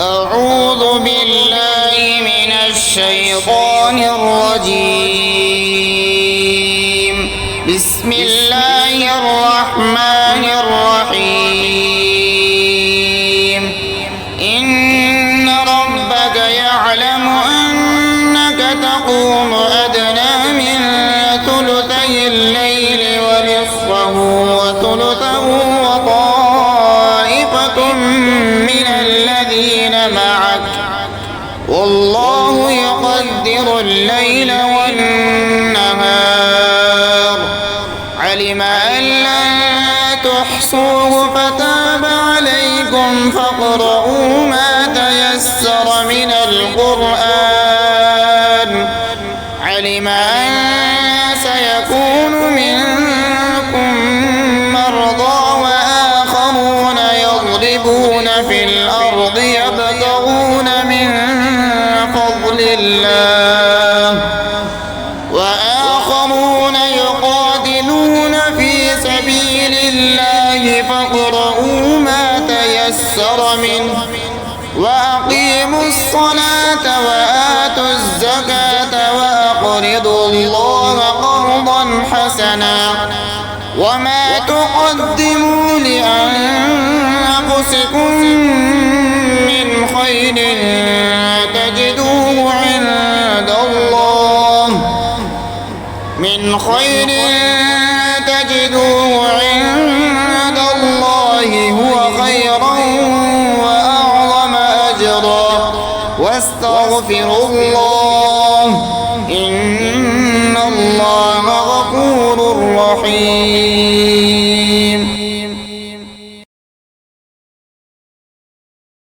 أعوذ بالله من الشيطان الرجيم. بسم الله الرحمن الرحيم. إن ربك يعلم أنك تقوم أدنى من ثلثي الليل ونصفه وثلثه وطائفة من الذين معك والله يقدر الليل والنهار. علم أن لن تحصوه فتاب عليكم فاقرؤوا ما تيسر من القرآن. علم أن سيكون منكم مرضى وآخرون يضربون في الأرض يبتغون من فضل الله وآخرون يقاتلون في سبيل الله فاقرؤوا ما تيسر منه وأقيموا الصلاة وآتوا الزكاة وأقرضوا الله قرضا حسنا وما تقدموا لأنفسكم من خير تجدوه عند الله هو خيرا وأعظم أجرا واستغفروا الله